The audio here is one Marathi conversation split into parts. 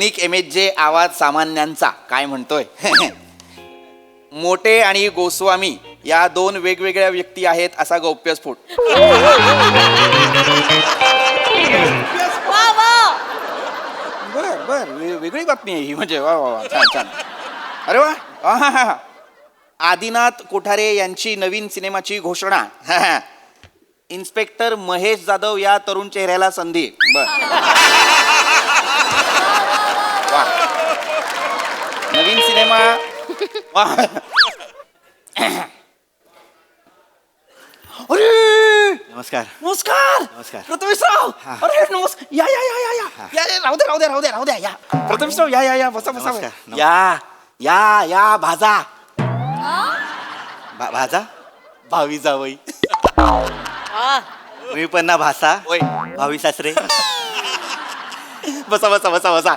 युनिक MHJ आवाज सामान्यांचा काय म्हणतोय? मोटे आणि गोस्वामी या दोन वेगवेगळ्या व्यक्ती आहेत असा गौप्यस्फोट. बर बर वेगळी बातमी आहे ही, म्हणजे वा वा वा, छान छान. अरे वा, आहाहा. आदिनाथ कोठारे यांची नवीन सिनेमाची घोषणा. इन्स्पेक्टर महेश जाधव या तरुण चेहऱ्याला संधी. बर, वा. नवीन सिनेमा. वा. अरे नमस्कार. नमस्कार. नमस्कार. प्रथमेशराव. अरे नमस्कार. या या या या या या या, राहू द्या राहू द्या राहू द्या राहू द्या. या प्रथमेशराव, या या या, बसा बसा. नमस्कार. या या या, भाजा. भाजा भावी जावई. मी पण ना भासा होय. भावी सासरे. बसा बसा बसा बसा.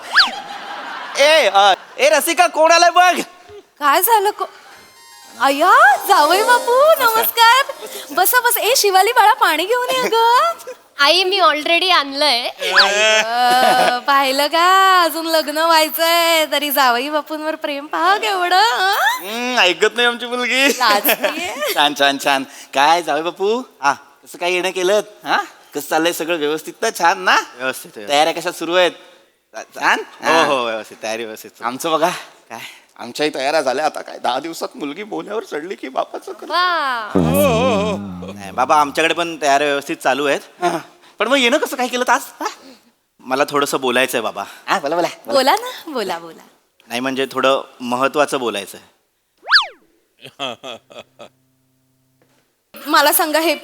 ए रसिका, कोण आलाय बघ. काय झालं अय्या जावई बापू नमस्कार. बसा बस. ए शिवाली बाळा पाणी घेऊन ये ग. आई मी ऑलरेडी आणलंय. पाहिलं का, अजून लग्न व्हायचंय तरी जावई बापूंवर प्रेम पहा केवढं. ऐकत नाही आमची मुलगी. लाजतीये. छान छान छान. काय जावे बापू, हा कसं काय येणं केलं? हा, कसं चाललंय सगळं? व्यवस्थित ना? छान ना? व्यवस्थित. तयाऱ्या कशा सुरू आहेत? छान. हो हो व्यवस्थित, तयारी व्यवस्थित. आमचं बघा, काय आमच्याही तयाऱ्या झाल्या. आता काय 10 दिवसात मुलगी बोल्यावर चढली की बापाचं कर. वा नाही बाबा, आमच्याकडे पण तयारी व्यवस्थित चालू आहेत. हा. पण मग येणं कसं काय केलं आज? हा? मला थोडंसं बोलायचंय बाबा. हा, बोला बोला. बोला ना, बोला बोला. नाही म्हणजे थोडं महत्वाचं बोलायचंय. मला सांगा, हे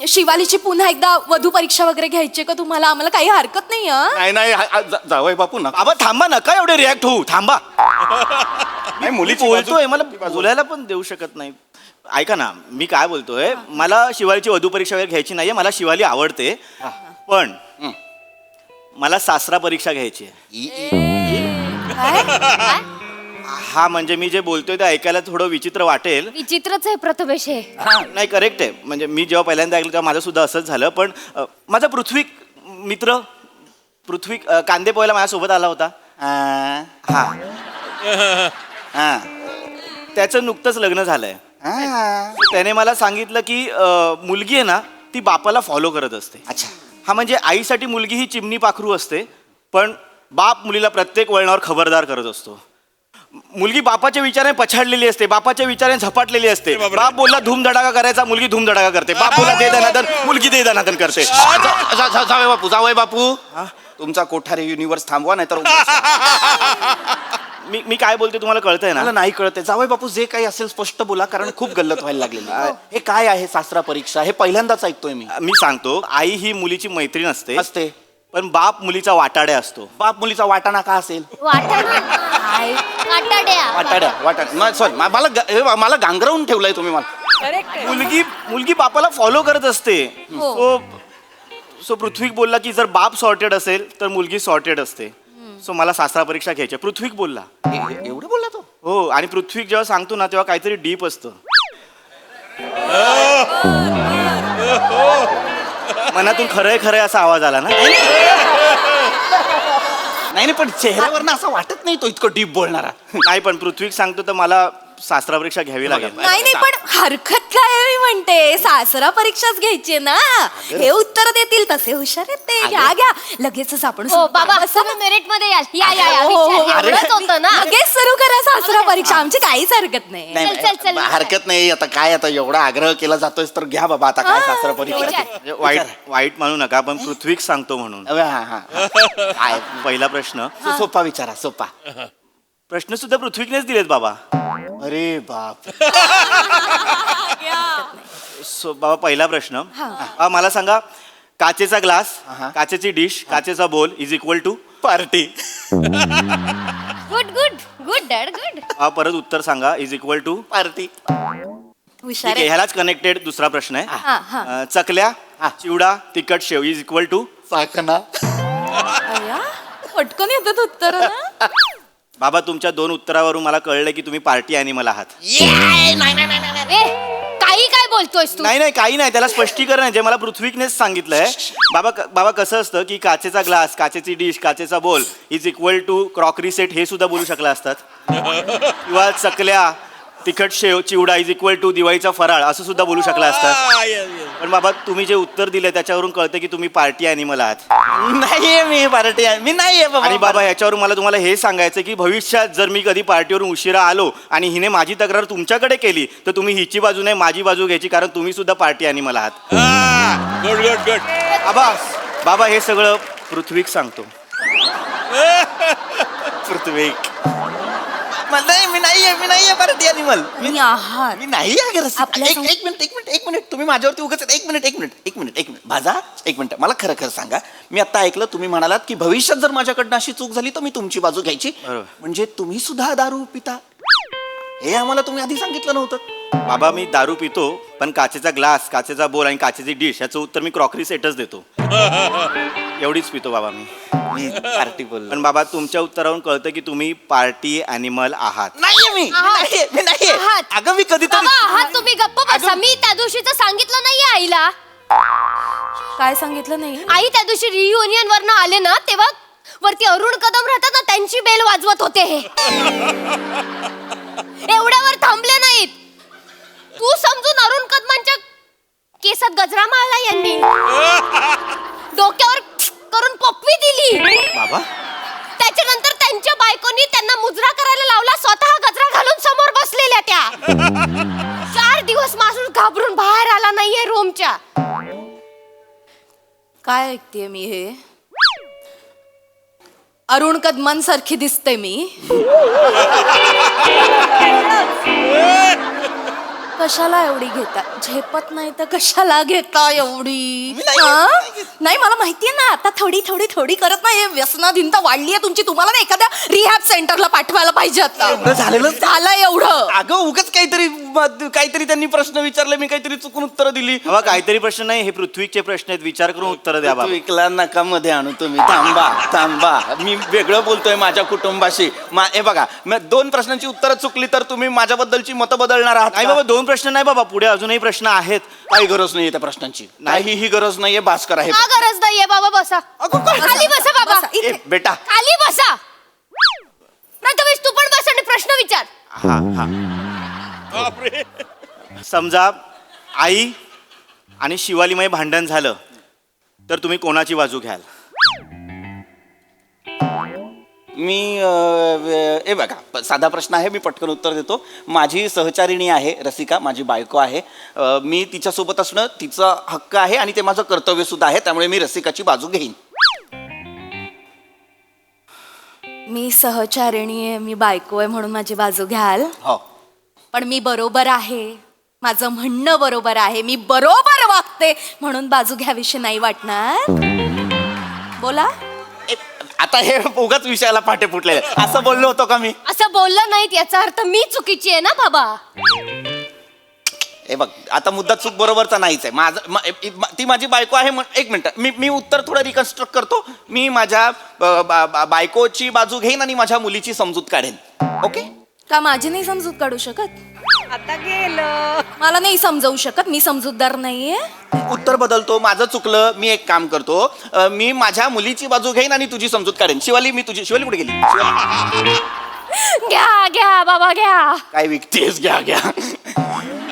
शिवालीची पुन्हा एकदा वधू परीक्षा वगैरे घ्यायची का तुम्हाला? आम्हाला काही हरकत नाही. नाही नाही, जावई बापू ना. बाबा थांबा, नका एवढे रिॲक्ट होऊ. थांबा. नाही, मुली बोलतोय, मला बोलायला पण देऊ शकत नाही. ऐका ना, मी काय बोलतोय, मला शिवालीची वधू परीक्षा वगैरे घ्यायची नाहीये. मला शिवाली आवडते, पण मला सासरा परीक्षा घ्यायची आहे. काय? हा म्हणजे मी जे बोलतोय ते ऐकायला थोडं विचित्र वाटेल. विचित्रच आहे प्रथमेश हे. नाही, करेक्ट आहे. म्हणजे मी जेव्हा पहिल्यांदा ऐकलं तेव्हा माझं सुद्धा असंच झालं. पण माझा पृथ्वी मित्र पृथ्वी कांदे पोहायला माझ्यासोबत आला होता. हा हा. त्याचं नुकतंच लग्न झालंय. हा. त्याने मला सांगितलं की मुलगी आहे ना ती बापाला फॉलो करत असते. अच्छा. हा म्हणजे आईसाठी मुलगी ही चिमणी पाखरू असते, पण बाप मुलीला प्रत्येक वळणावर खबरदार करत असतो. मुलगी बापाच्या विचाराने पछाडलेली असते, बापाच्या विचाराने झपाटलेली असते. बाप बोलला धूमधडाका करायचा, मुलगी धूमधडाका करते. बाप बोलला दे दनादन, मुलगी दे दनादन करते. जावई बापू, जावई बापू, तुमचा कोठारे युनिव्हर्स थांबवा, नाही तर मी काय बोलते तुम्हाला कळतंय ना? मला नाही कळतंय. जावई बापू, जे काही असेल स्पष्ट बोला, कारण खूप गल्लत व्हायला लागलेली. हे काय आहे सासरा परीक्षा? हे पहिल्यांदाच ऐकतोय मी. मी सांगतो, आई ही मुलीची मैत्रीण असते, असते. पण बाप मुलीचा वाटाड्या असतो. बाप मुलीचा वाटाणा का असेल? वाटाड्या. सॉरी, मला गांगरवून ठेवलंय तुम्ही मला. मुलगी बापाला फॉलो करत असते. सो पृथ्वी बोलला की जर बाप सॉर्टेड असेल तर मुलगी सॉर्टेड असते. सो मला सासरा परीक्षा घ्यायची. पृथ्वी बोलला. एवढं बोलला तो? हो, आणि पृथ्वी जेव्हा सांगतो ना तेव्हा काहीतरी डीप असतं. मनातून खरंय खरंय असा आवाज आला ना. नाही, पण चेहऱ्यावर असं वाटत नाही तो इतकं डीप बोलणारा. नाही, पण पृथ्वी सांगतो तर मला सासरा परीक्षा घ्यावी लागेल. नाही नाही, पण हरकत काय आहे? मी म्हणते सासरा परीक्षाच घ्यायची ना. हे उत्तर देतील तसे हुशार आहेत ते. घ्या घ्या, लगेचच आपण हो बाबा, तुम्ही मेरिट मध्ये या. या एवढंच होतं ना. लगेच सुरू करा सासरा परीक्षा. आमची काहीच हरकत नाही. चल. हरकत नाही. आता काय, आता एवढा आग्रह केला जातोय तर घ्या बाबा. आता काय सासरा परीक्षा? म्हणजे वाईट म्हणू नका, पण पृथ्वी सांगतो म्हणून. काय पहिला प्रश्न सोपा विचारा, सोपा. प्रश्न सुद्धा पृथ्वीनेच दिलेत बाबा. अरे बाप. बाबा, पहिला प्रश्न मला सांगा, काचेचा ग्लास, काचेची डिश, काचेचा बोल is equal to party. Good dad, good. परत उत्तर सांगा. Is equal to party. हुशार ठीक आहे, ह्यालाच कनेक्टेड दुसरा प्रश्न आहे. चकल्या, चिवडा, तिखट शेव इज इक्वल टू चाकणा. पटकन येतात उत्तर. बाबा, तुमच्या 2 उत्तरावरून मला कळलं की तुम्ही पार्टी अॅनिमल आहात. काही काय बोलतोयस तू? नाही नाही काही नाही, त्याला स्पष्टीकरण आहे जे मला पृथ्वीकनेच सांगितलंय. बाबा कसं असतं की काचेचा ग्लास, काचेची डिश, काचेचा बोल is equal to crockery set हे सुद्धा बोलू शकला असतात. किंवा चकल्या, तिखट शेव, चिवडा इज इक्वल टू दिवाळीचा फराळ असं सुद्धा बोलू शकला असतात. पण बाबा तुम्ही जे उत्तर दिले त्याच्यावरून कळतं की तुम्ही पार्टी अॅनिमल आहात. नाहीये मी पार्टी, मी नाहीये बाबा. आणि बाबा ह्याच्यावरून मला तुम्हाला हे सांगायचं की भविष्यात जर मी कधी पार्टीवरून उशिरा आलो आणि हिने माझी तक्रार तुमच्याकडे केली तर तुम्ही हिची बाजू नाही माझी बाजू घ्यायची, कारण तुम्ही सुद्धा पार्टी अॅनिमल आहात. Good good good. बाबा हे सगळं पृथ्वीक सांगतो. पृथ्वीक नाही, मी नाहीये पार्टी अॅनिमल. मी आहात. मी नाही आहे गरज. आपल्या एक मिनिट तुम्ही माझ्यावरती उगाच एक मिनिट भाजा एक मिनिट. मला खरं सांगा, मी आता ऐकलं तुम्ही म्हणालात की भविष्यात जर माझ्याकडनं अशी चूक झाली तर मी तुमची बाजू घ्यायची. बरोबर. म्हणजे तुम्ही सुद्धा दारू पिता हे आम्हाला तुम्ही आधी सांगितलं नव्हतं. बाबा मी दारू पितो, पण काचेचा ग्लास, काचेचा बोल आणि काचेची डिश याचं उत्तर मी क्रॉकरी सेटच देतो. एवढीच पितो बाबा मी. मी पार्टी बोललो. पण बाबा तुमच्या उत्तरावरून कळतं की तुम्ही पार्टी अॅनिमल आहात. नाहीये मी नाहीये. आहात. अगं मी कधीतरी बाबा आहात तुम्ही, गप्प बसा. मी त्या दिवशीच सांगितलं नाहीये आईला. काय सांगितलं नाही? आई त्या दिवशी रियुनियन वरनं आले ना तेव्हा वरती अरुण कदम राहतात ना, त्यांची बेल वाजवत होते हे. एवढ्यावर थांबले नाहीत. तू समजून अरुण कदमांच्या केसात गजरा मारला यांनी, डोक्यावर करून पप्पी दिली. बाबा त्याच्यानंतर त्यांच्या बायकोनी त्यांना मुजरा करायला लावला, स्वतः गजरा घालून समोर बसलेल्या त्या. 4 दिवस माणूस घाबरून बाहेर आला नाहीये रूमच्या. काय ऐकतेय मी हे? अरुण कदमांसारखी दिसते मी? कशाला एवढी घेता? झेपत नाही तर कशाला घेता एवढी? हा? नाही मला माहितीये ना, आता थोडी करत नाही. व्यसनाधीनता वाढली आहे तुमची. तुम्हाला ना एखाद्या रिहॅब सेंटरला पाठवायला पाहिजे आता. एवढं झालं एवढं. अगं उगाच काहीतरी त्यांनी प्रश्न विचारले, मी काहीतरी चुकून उत्तर दिली. बाबा काहीतरी प्रश्न नाही, हे पृथ्वीचे प्रश्न आहेत, विचार करून उत्तर द्या बाबा. विकला नका मध्ये आणू तुम्ही. थांबा मी वेगळं बोलतोय माझ्या कुटुंबाशी. हे बघा, 2 प्रश्नांची उत्तरं चुकली तर तुम्ही माझ्याबद्दलची मतं बदलणार आहात? नाही बाबा 2 प्रश्न नाही बाबा, पुढे अजूनही प्रश्न आहेत. काही गरज नाहीये त्या प्रश्नांची. नाही ही गरज नाहीये. भास्कर आहे. का गरज नाहीये बाबा? बसा खाली, बसा बाबा. ए, बेटा खाली बसा. प्रथमेश तू पण बस आणि प्रश्न विचार. बापरे. समजा आई आणि शिवालीमय भांडण झालं तर तुम्ही कोणाची बाजू घ्याल? मी हे बघा साधा प्रश्न आहे, मी पटकन उत्तर देतो. माझी सहचारिणी आहे रसिका, माझी बायको आहे. मी तिच्यासोबत असणं तिचा हक्क आहे आणि ते माझं कर्तव्य सुद्धा आहे, त्यामुळे मी रसिकाची बाजू घेईन. मी सहचारिणी आहे, मी बायको आहे म्हणून माझी बाजू घ्याल? हो. पण मी बरोबर आहे, माझं म्हणणं बरोबर आहे, मी बरोबर वागते म्हणून बाजू घ्याविषयी नाही वाटणार? बोला. आता हे उगाच विषयाला पाठे फुटले. असं बोललो होतो का मी? असं बोललं नाहीत याचा अर्थ मी चुकीची आहे ना बाबा? हे बघ आता मुद्दा चूक बरोबरचा नाहीच आहे. ती माझी बायको आहे. एक मिनिट मी उत्तर थोडं रिकन्स्ट्रक्ट करतो. मी माझ्या बायकोची बाजू घेईन आणि माझ्या मुलीची समजूत काढेन. ओके? का माझी नाही समजूत काढू शकत? आता गेलं. मला नाही समजवू शकत, मी समजूतदार नाहीये. उत्तर बदलतो. माझं चुकलं. मी एक काम करतो, मी माझ्या मुलीची बाजू घेईन आणि तुझी समजूत काढेन. शिवाली शिवाली कुठे गेली? घ्या बाबा घ्या. काय विकतेस? घ्या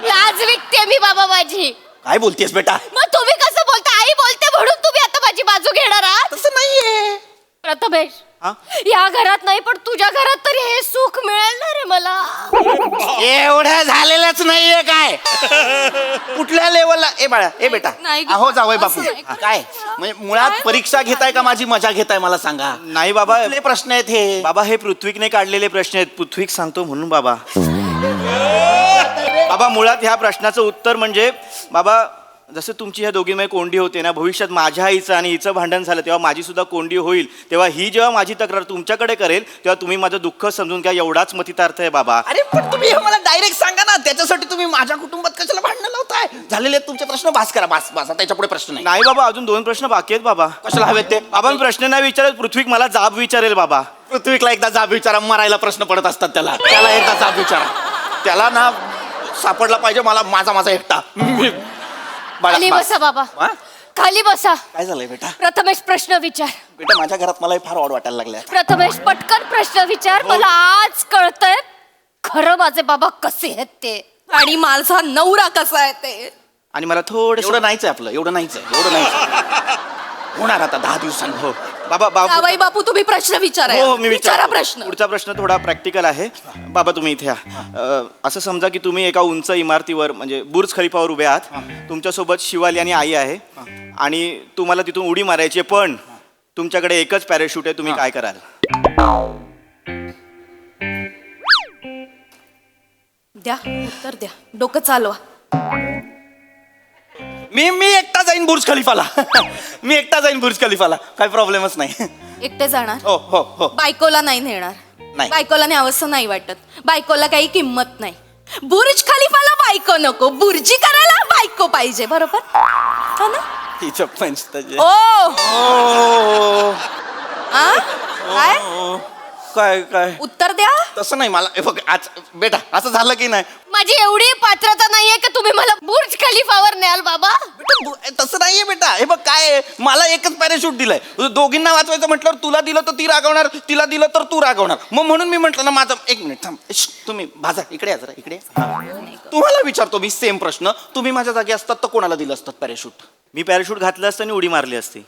लाज विकते मी बाबा माझी. काय बोलतेस बेटा? मग तुम्ही कसं बोलता? आई बोलते म्हणून तुम्ही आता माझी बाजू घेणार आहात? तसं नाहीये प्रथमेश, हा? या घरात नाही पण तुझ्या घरात तरी हे सुख मिळेल ना रे मला. एवढं झालेलंच नाहीये. काय कुठल्या लेवलला? ए बाळा, ए बेटा, नाही ग. अहो जावई बापू, असं नाही. काय म्हणजे मुळात परीक्षा घेताय का माझी मजा घेताय? मला सांगा. नाही बाबा, कुठले प्रश्न आहेत हे? बाबा हे पृथ्वीकने काढलेले प्रश्न आहेत. पृथ्वीक सांगतो म्हणून बाबा. बाबा मुळात ह्या प्रश्नाचं उत्तर म्हणजे बाबा जसं तुमची ह्या दोघींमध्ये कोंडी होते ना, भविष्यात माझ्या आईचं आणि हिचं भांडण झालं तेव्हा माझी सुद्धा कोंडी होईल. तेव्हा ही जेव्हा माझी तक्रार तुमच्याकडे करेल तेव्हा तुम्ही माझं दुःख समजून घ्या. एवढाच मतितार्थ आहे बाबा. अरे पण तुम्ही हे मला डायरेक्ट सांगा ना. त्याच्यासाठी तुम्ही माझ्या कुटुंबात कशाला भांडणं लावताय? झालेले आहेत तुमचे प्रश्न. भास करा. भास त्याच्या पुढे प्रश्न नाही. नाही बाबा, अजून 2 प्रश्न बाकी आहेत बाबा. कशाला हवेत ते? बाबा मी प्रश्न नाही विचारत, पृथ्वीक मला जाब विचारेल बाबा. पृथ्वीला एकदा जाब विचारा. मरायला प्रश्न पडत असतात त्याला एकदा जाब विचारा. त्याला ना सापडला पाहिजे मला माझा एकटा खाली बसा बाबा हा? खाली बसा. काय झालंय बेटा? प्रथमेश प्रश्न विचार. बेटा माझ्या घरात मला हे फार ऑड वाटायला लागलंय. प्रथमेश पटकन प्रश्न विचार. मला आज कळतंय खरं माझे बाबा कसे आहेत ते. आणि माझा नवरा कसा आहे ते. आणि मला थोडं एवढं नाहीच आहे आपलं, एवढं नाहीच आहे. होणार आता 10 दिवसांनी. हो बाबा बाबा जावई बापू तुम्ही प्रश्न विचारा. हो मी विचारा विचार प्रश्न. पुढचा प्रश्न थोडा प्रॅक्टिकल आहे. बाबा तुम्ही इथे या. असं समजा की तुम्ही एका उंच इमारतीवर म्हणजे बुर्ज खलिफावर उभे आहात. तुमच्यासोबत शिवाली आणि आई आहे आणि तुम्हाला तिथून उडी मारायची आहे, पण तुमच्याकडे एकच पॅराशूट आहे. तुम्ही काय कराल? द्या उत्तर द्या. डोकं चालवा. मी एकटा जाईन बुर्ज खलिफाला. मी एकटा जाईन बुर्ज खलिफाला. काय प्रॉब्लेमच नाही. एकटे जाणार. हो हो हो. बायकोला नाही नेणार. नाही. बायकोला न्यावंसं नाही वाटत. बायकोला काही किंमत नाही. बुर्ज खलिफाला बायको नको, बुर्जी करायला बायको पाहिजे. बरोबर हो ना? तिच्या पंचताचे. ओ आ? काय काय काय उत्तर द्या. तसं नाही मला. हे बघ आज बेटा असं झालं की नाही. माझी एवढी पात्रता नाहीये की तुम्ही मला बुर्ज खलिफावर न्याल बाबा. तसं नाहीये बेटा. हे बघ काय आहे, मला एकच पॅराशूट दिलंय. दोघींना वाचवायचं म्हटल्यावर तुला दिलं तर ती रागवणार, तिला दिलं तर तू रागवणार. मग म्हणून मी म्हटलं ना माझं एक मिनिट थांब. तुम्ही भाजा इकडे या जरा इकडे. तुम्हाला विचारतो मी सेम प्रश्न. तुम्ही माझ्या जागी असतात तर कोणाला दिलं असतात पॅराशूट? मी पॅराशूट घातलं असतं आणि उडी मारली असती.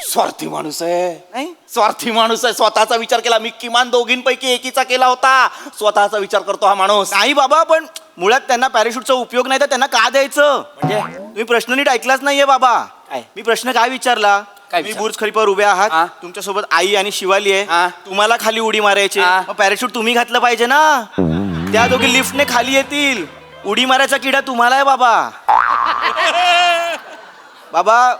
स्वार्थी माणूस आहे. नाही स्वार्थी माणूस आहे. स्वतःचा विचार केला. मी किमान दोघींपैकी एकीचा केला होता. स्वतःचा विचार करतो हा माणूस. नाही बाबा, पण मुळात त्यांना पॅराशूटचा उपयोग नाही तर त्यांना का द्यायचं? म्हणजे तुम्ही प्रश्न नीट ऐकलाच नाहीये बाबा. काय? मी प्रश्न काय विचारला? काय मी विचारलं? बुर्ज खलिफावर उभे आहात. हा. तुमच्यासोबत आई आणि शिवाली आहे. हा. तुम्हाला खाली उडी मारायची. हा. मग पॅराशूट तुम्ही घातलं पाहिजे ना. त्या दोघी लिफ्टने खाली येतील. उडी मारायचा किडा तुम्हाला आहे बाबा. बाबा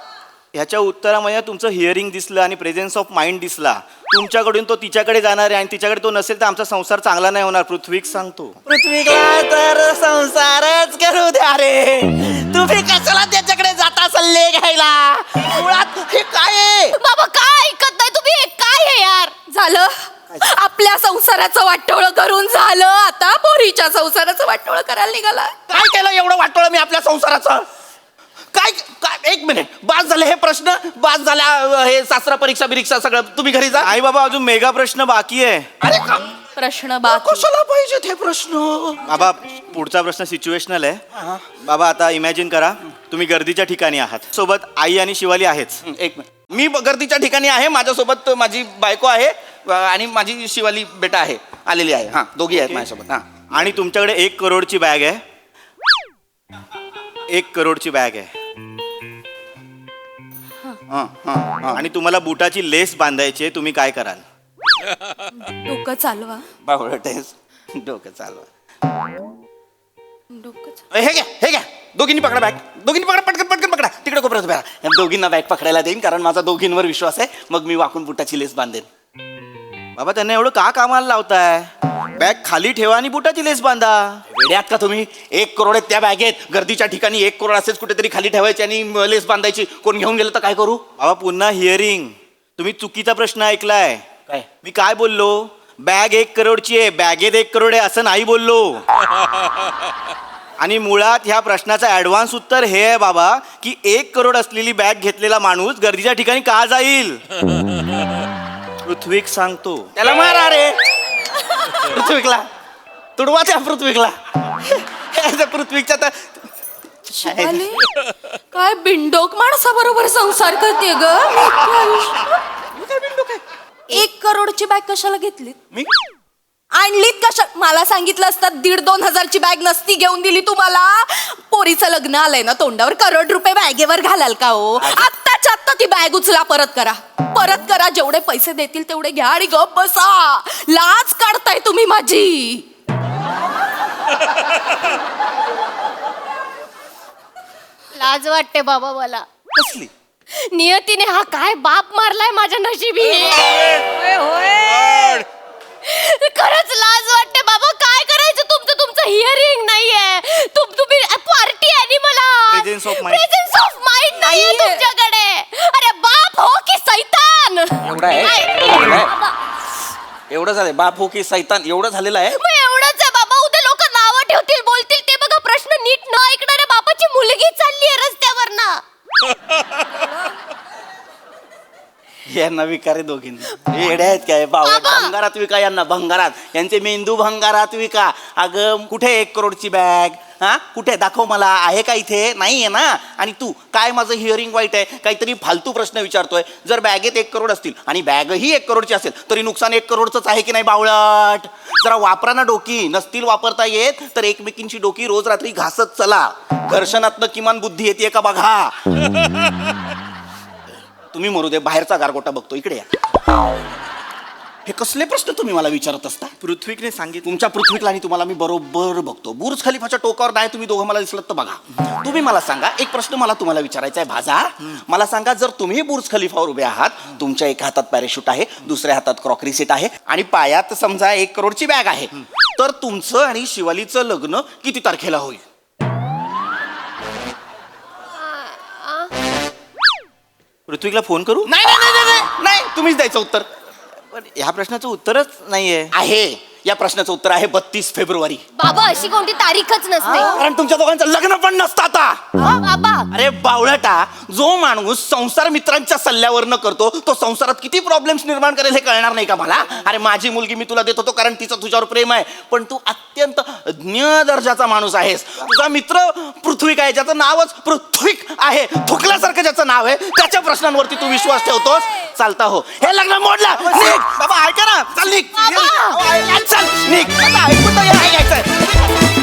ह्याच्या उत्तरामध्ये तुमचं हिअरिंग दिसलं आणि प्रेझेन्स ऑफ माइंड दिसला. तुमच्याकडून तो तिच्याकडे जाणार आहे आणि तिच्याकडे तो नसेल तर आमचा संसार चांगला नाही होणार. पृथ्वीक सांगतो. पृथ्वीला तर संसारच करू द्या रे. तुम्ही कशाला त्याच्याकडे जाता सल्ले घ्यायला? मुळात हे काय आहे? बाबा काय ऐकत नाही तुम्ही. हे काय आहे यार? झालं आपल्या संसाराचं वाटोळं करून झालं. आता पोरीच्या संसाराचं वाटोळं करायला निघाला. काय केलं एवढं वाटोळं मी आपल्या संसाराचं? काय काय एक मिनिट. बास झाले हे प्रश्न. बास झाल्या हे सासरा परीक्षा बिरीक्षा सगळं. तुम्ही घरी जा. आई बाबा अजून मेगा प्रश्न बाकी आहे. अरे प्रश्न बाकी. कशाला पाहिजे हे प्रश्न? बाबा पुढचा प्रश्न सिच्युएशनल आहे. बाबा आता इमॅजिन करा तुम्ही गर्दीच्या ठिकाणी आहात. सोबत आई आणि शिवाली आहेच. एक मिनिट. मी गर्दीच्या ठिकाणी आहे. माझ्यासोबत माझी बायको आहे आणि माझी शिवाली बेटा आहे आलेली आहे. हा दोघी आहेत माझ्यासोबत. हा आणि तुमच्याकडे 1 करोडची बॅग आहे. 1 करोडची बॅग आहे. आणि तुम्हाला बुटाची लेस बांधायची आहे. तुम्ही काय कराल? डोकं चालवा. बावळटेस डोकं चालवा. डोकं चालवा. हे घ्या दोघींनी पकडा बॅग. दोघींनी पकडा पटकन पटकन पकडा. तिकडे कोपऱ्यात उभ्या राहा. दोघींना बॅग पकडायला देईन कारण माझा दोघींवर विश्वास आहे. मग मी वाकून बुटाची लेस बांधेन. बाबा त्यांना एवढं का कामाला लावताय? बॅग खाली ठेवा आणि बुटाची लेस बांधा. वेड्यात का तुम्ही? 1 करोड आहेत त्या बॅगेत. गर्दीच्या ठिकाणी 1 करोड असेच कुठेतरी खाली ठेवायची आणि लेस बांधायची. कोण घेऊन गेलं तर काय करू? बाबा पुन्हा हिअरिंग. तुम्ही चुकीचा प्रश्न ऐकलाय. काय? मी काय बोललो? बॅग 1 करोडची आहे. बॅगेत 1 करोड आहे असं नाही बोललो. आणि मुळात ह्या प्रश्नाचं ऍडव्हान्स उत्तर हे आहे बाबा की 1 करोड असलेली बॅग घेतलेला माणूस गर्दीच्या ठिकाणी का जाईल? पृथ्वीक सांगतो. त्याला मारा रे पृथ्वीकला. तुडवा त्या पृथ्वीकला. पृथ्वीच्या तर शिवाली, काय बिंडोक माणसाबरोबर संसार करते ग. 1 करोडची बॅग कशाला घेतली? मी आणलीत कशा? मला सांगितलं असतं 1,500-2,000 हजारची बॅग नसती घेऊन दिली तुम्हाला. पोरीचं लग्न आलंय ना तोंडावर. करोड रुपये बॅगेवर घालाल का हो? आत्ताच्या आत्ता ती बॅग उचला. परत करा. परत करा. जेवढे पैसे देतील तेवढे घ्या आणि गप बसा. लाज काढताय तुम्ही माझी. लाज वाटते बाबा मला. कसली? नियतीने हा काय बाप मारलाय माझ्या नशिबी. खरंच लाज वाटते बाबा. काय करायचं? तुमचं हिअरिंग नाहीये. तुम्ही पार्टी अॅनिमल आहात. Presence of mind. Presence of mind नाहीये तुमच्याकडे. अरे बाप हो की सैतान. एवढं आहे? एवढं आहे? एवढं झालंय? बाप हो की सैतान एवढं झालेलं आहे? मग एवढंच आहे बाबा. उद्या लोक नावं ठेवतील बोलतील ते बघा. प्रश्न यांना विकारे दोघींना येड्या आहेत काय बावळ्या भंगारात विका यांना भंगारात यांचे मेंदू भंगारात विका अगं कुठे 1 करोडची बॅग हा कुठे दाखव मला आहे का इथे नाही आहे ना आणि तू काय माझं हिअरिंग वाईट आहे काहीतरी फालतू प्रश्न विचारतोय जर बॅगेत 1 करोड असतील आणि बॅगही 1 करोडची असेल तरी नुकसान 1 करोडचंच आहे की नाही बावळट जरा वापरा ना डोकी नसतील वापरता येत तर एकमेकींची डोकी रोज रात्री घासत चला घर्षणातनं किमान बुद्धी येते का बघा तुम्ही मरू दे बाहेरचा गारगोटा बघतो इकडे या हे कसले प्रश्न तुम्ही मला विचारत असता पृथ्वीकने सांगितलं तुमच्या पृथ्वीतला आणि तुम्हाला मी बरोबर बघतो बुर्ज खलिफाच्या टोकावर नाही तुम्ही दोघं मला दिसलात तर बघा तुम्ही मला सांगा एक प्रश्न मला तुम्हाला विचारायचा आहे भाजा मला सांगा जर तुम्ही बुर्ज खलिफावर उभे आहात तुमच्या एका हातात पॅराशूट आहे दुसऱ्या हातात क्रॉकरी सेट आहे आणि पायात समजा 1 करोडची बॅग आहे तर तुमचं आणि शिवालीचं लग्न किती तारखेला होईल पृथ्वीला फोन करू नाही नाही नाही नाही, नाही नाही तुम्हीच द्यायचं उत्तर पण ह्या प्रश्नाचं उत्तरच नाहीये आहे या प्रश्नाचं उत्तर आहे 32 फेब्रुवारी बाबा अशी कोणती तारीखच नसते कारण तुमच्या दोघांचं लग्न पण नसतं आता हा, बाबा अरे बावळटा जो माणूस संसार मित्रांच्या सल्ल्यावरनं करतो तो संसारात किती प्रॉब्लेम्स निर्माण करेल हे कळणार नाही का मला अरे माझी मुलगी मी तुला देत होतो कारण तिचं तुझ्यावर प्रेम आहे पण तू अत्यंत ज्ञ दर्जाचा माणूस आहेस तुझा मित्र पृथ्वीक आहे ज्याचं नावच पृथ्वीक आहे थुकल्यासारखं ज्याचं नाव आहे त्याच्या प्रश्नांवरती तू विश्वास ठेवतोस चालता हो हे लग्न मोडला निघ. बाबा ऐका ना चल निघ बाबा! चल निघ आता ऐकून तर हे ऐकायचंय